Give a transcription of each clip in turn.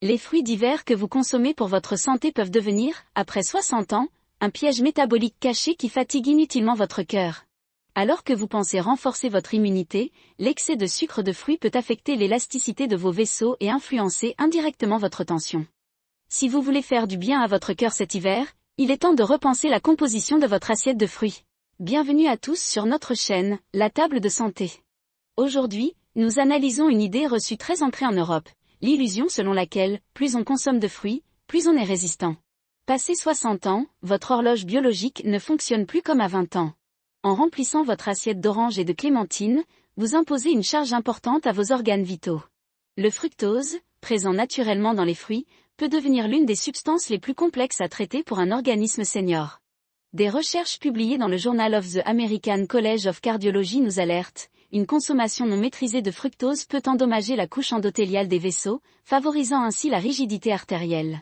Les fruits d'hiver que vous consommez pour votre santé peuvent devenir, après 60 ans, un piège métabolique caché qui fatigue inutilement votre cœur. Alors que vous pensez renforcer votre immunité, l'excès de sucre de fruits peut affecter l'élasticité de vos vaisseaux et influencer indirectement votre tension. Si vous voulez faire du bien à votre cœur cet hiver, il est temps de repenser la composition de votre assiette de fruits. Bienvenue à tous sur notre chaîne, La Table de Santé. Aujourd'hui, nous analysons une idée reçue très ancrée en Europe, l'illusion selon laquelle, plus on consomme de fruits, plus on est résistant. Passé 60 ans, votre horloge biologique ne fonctionne plus comme à 20 ans. En remplissant votre assiette d'oranges et de clémentines, vous imposez une charge importante à vos organes vitaux. Le fructose, présent naturellement dans les fruits, peut devenir l'une des substances les plus complexes à traiter pour un organisme senior. Des recherches publiées dans le Journal of the American College of Cardiology nous alertent, une consommation non maîtrisée de fructose peut endommager la couche endothéliale des vaisseaux, favorisant ainsi la rigidité artérielle.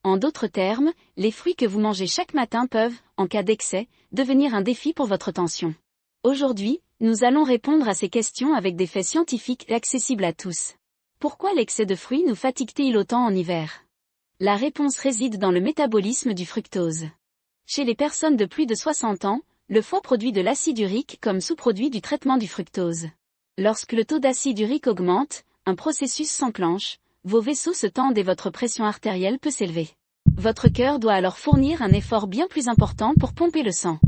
En d'autres termes, les fruits que vous mangez chaque matin peuvent, en cas d'excès, devenir un défi pour votre tension. Aujourd'hui, nous allons répondre à ces questions avec des faits scientifiques accessibles à tous. Pourquoi l'excès de fruits nous fatigue-t-il autant en hiver? La réponse réside dans le métabolisme du fructose. Chez les personnes de plus de 60 ans, le foie produit de l'acide urique comme sous-produit du traitement du fructose. Lorsque le taux d'acide urique augmente, un processus s'enclenche, vos vaisseaux se tendent et votre pression artérielle peut s'élever. Votre cœur doit alors fournir un effort bien plus important pour pomper le sang.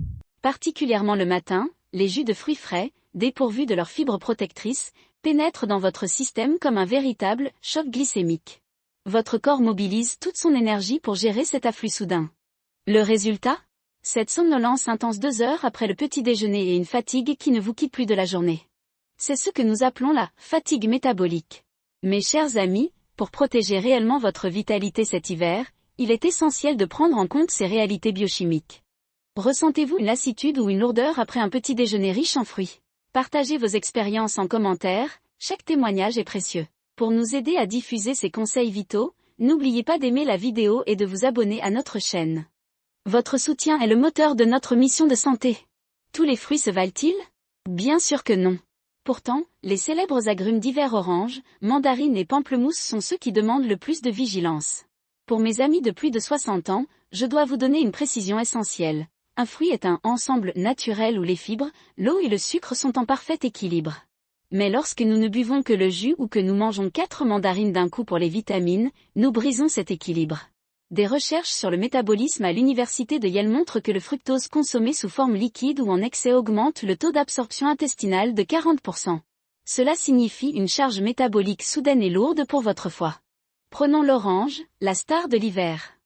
Particulièrement le matin, les jus de fruits frais, dépourvus de leurs fibres protectrices, pénètrent dans votre système comme un véritable choc glycémique. Votre corps mobilise toute son énergie pour gérer cet afflux soudain. Le résultat? Cette somnolence intense 2 heures après le petit déjeuner et une fatigue qui ne vous quitte plus de la journée. C'est ce que nous appelons la fatigue métabolique. Mes chers amis, pour protéger réellement votre vitalité cet hiver, il est essentiel de prendre en compte ces réalités biochimiques. Ressentez-vous une lassitude ou une lourdeur après un petit déjeuner riche en fruits? Partagez vos expériences en commentaire, chaque témoignage est précieux. Pour nous aider à diffuser ces conseils vitaux, n'oubliez pas d'aimer la vidéo et de vous abonner à notre chaîne. Votre soutien est le moteur de notre mission de santé. Tous les fruits se valent-ils? Bien sûr que non. Pourtant, les célèbres agrumes d'hiver orange, mandarines et pamplemousse sont ceux qui demandent le plus de vigilance. Pour mes amis de plus de 60 ans, je dois vous donner une précision essentielle. Un fruit est un ensemble naturel où les fibres, l'eau et le sucre sont en parfait équilibre. Mais lorsque nous ne buvons que le jus ou que nous mangeons 4 mandarines d'un coup pour les vitamines, nous brisons cet équilibre. Des recherches sur le métabolisme à l'université de Yale montrent que le fructose consommé sous forme liquide ou en excès augmente le taux d'absorption intestinale de 40%. Cela signifie une charge métabolique soudaine et lourde pour votre foie. Prenons l'orange, la star de l'hiver.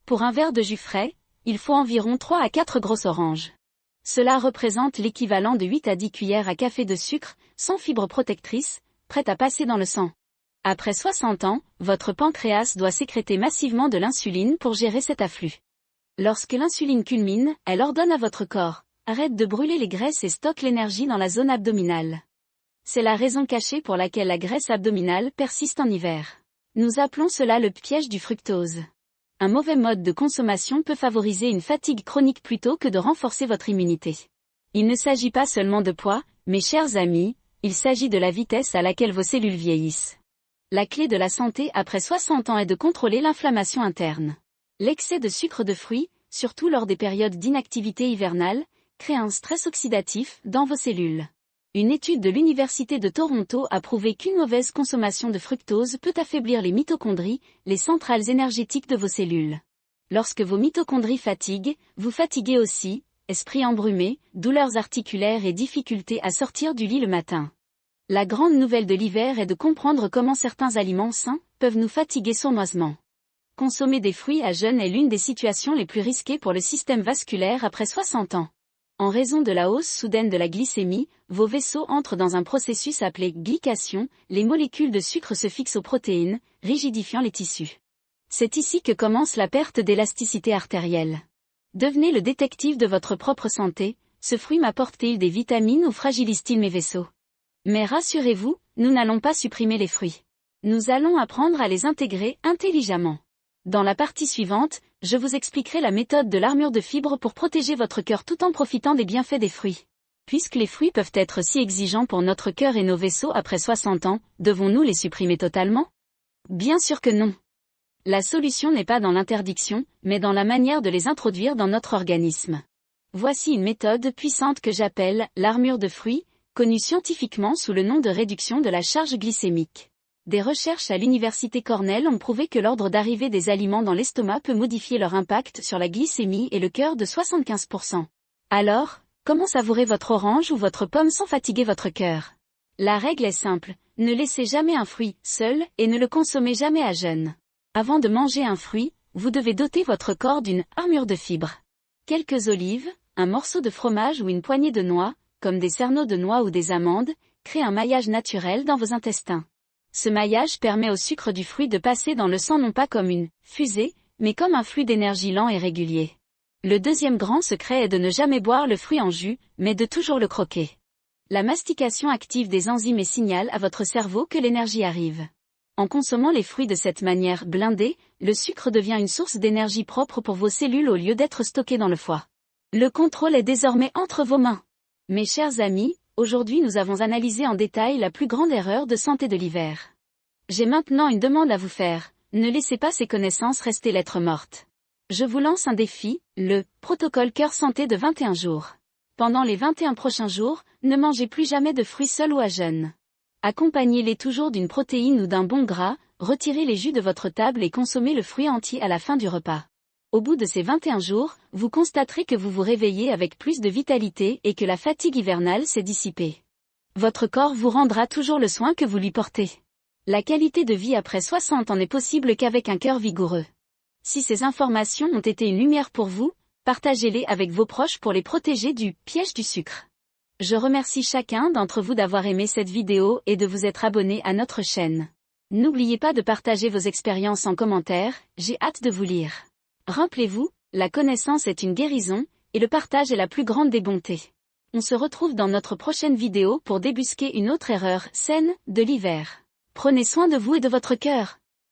Pour un verre de jus frais, il faut environ 3 à 4 grosses oranges. Cela représente l'équivalent de 8 à 10 cuillères à café de sucre, sans fibres protectrices, prêtes à passer dans le sang. Après 60 ans, votre pancréas doit sécréter massivement de l'insuline pour gérer cet afflux. Lorsque l'insuline culmine, elle ordonne à votre corps, arrête de brûler les graisses et stocke l'énergie dans la zone abdominale. C'est la raison cachée pour laquelle la graisse abdominale persiste en hiver. Nous appelons cela le piège du fructose. Un mauvais mode de consommation peut favoriser une fatigue chronique plutôt que de renforcer votre immunité. Il ne s'agit pas seulement de poids, mes chers amis, il s'agit de la vitesse à laquelle vos cellules vieillissent. La clé de la santé après 60 ans est de contrôler l'inflammation interne. L'excès de sucre de fruits, surtout lors des périodes d'inactivité hivernale, crée un stress oxydatif dans vos cellules. Une étude de l'Université de Toronto a prouvé qu'une mauvaise consommation de fructose peut affaiblir les mitochondries, les centrales énergétiques de vos cellules. Lorsque vos mitochondries fatiguent, vous fatiguez aussi, esprit embrumé, douleurs articulaires et difficultés à sortir du lit le matin. La grande nouvelle de l'hiver est de comprendre comment certains aliments sains peuvent nous fatiguer sournoisement. Consommer des fruits à jeûne est l'une des situations les plus risquées pour le système vasculaire après 60 ans. En raison de la hausse soudaine de la glycémie, vos vaisseaux entrent dans un processus appelé glycation, les molécules de sucre se fixent aux protéines, rigidifiant les tissus. C'est ici que commence la perte d'élasticité artérielle. Devenez le détective de votre propre santé, ce fruit m'apporte-t-il des vitamines ou fragilise-t-il mes vaisseaux? Mais rassurez-vous, nous n'allons pas supprimer les fruits. Nous allons apprendre à les intégrer intelligemment. Dans la partie suivante, je vous expliquerai la méthode de l'armure de fibres pour protéger votre cœur tout en profitant des bienfaits des fruits. Puisque les fruits peuvent être si exigeants pour notre cœur et nos vaisseaux après 60 ans, devons-nous les supprimer totalement? Bien sûr que non. La solution n'est pas dans l'interdiction, mais dans la manière de les introduire dans notre organisme. Voici une méthode puissante que j'appelle l'armure de fruits, connue scientifiquement sous le nom de réduction de la charge glycémique. Des recherches à l'université Cornell ont prouvé que l'ordre d'arrivée des aliments dans l'estomac peut modifier leur impact sur la glycémie et le cœur de 75%. Alors, comment savourer votre orange ou votre pomme sans fatiguer votre cœur? La règle est simple, ne laissez jamais un fruit seul et ne le consommez jamais à jeûne. Avant de manger un fruit, vous devez doter votre corps d'une armure de fibres. Quelques olives, un morceau de fromage ou une poignée de noix, comme des cerneaux de noix ou des amandes, créent un maillage naturel dans vos intestins. Ce maillage permet au sucre du fruit de passer dans le sang non pas comme une fusée, mais comme un flux d'énergie lent et régulier. Le deuxième grand secret est de ne jamais boire le fruit en jus, mais de toujours le croquer. La mastication active des enzymes et signale à votre cerveau que l'énergie arrive. En consommant les fruits de cette manière blindée, le sucre devient une source d'énergie propre pour vos cellules au lieu d'être stocké dans le foie. Le contrôle est désormais entre vos mains. Mes chers amis, aujourd'hui nous avons analysé en détail la plus grande erreur de santé de l'hiver. J'ai maintenant une demande à vous faire, ne laissez pas ces connaissances rester lettre morte. Je vous lance un défi, le protocole cœur santé de 21 jours. Pendant les 21 prochains jours, ne mangez plus jamais de fruits seuls ou à jeûne. Accompagnez-les toujours d'une protéine ou d'un bon gras, retirez les jus de votre table et consommez le fruit entier à la fin du repas. Au bout de ces 21 jours, vous constaterez que vous vous réveillez avec plus de vitalité et que la fatigue hivernale s'est dissipée. Votre corps vous rendra toujours le soin que vous lui portez. La qualité de vie après 60 ans n'est possible qu'avec un cœur vigoureux. Si ces informations ont été une lumière pour vous, partagez-les avec vos proches pour les protéger du piège du sucre. Je remercie chacun d'entre vous d'avoir aimé cette vidéo et de vous être abonné à notre chaîne. N'oubliez pas de partager vos expériences en commentaire, j'ai hâte de vous lire. Rappelez-vous, la connaissance est une guérison, et le partage est la plus grande des bontés. On se retrouve dans notre prochaine vidéo pour débusquer une autre erreur saine de l'hiver. Prenez soin de vous et de votre cœur.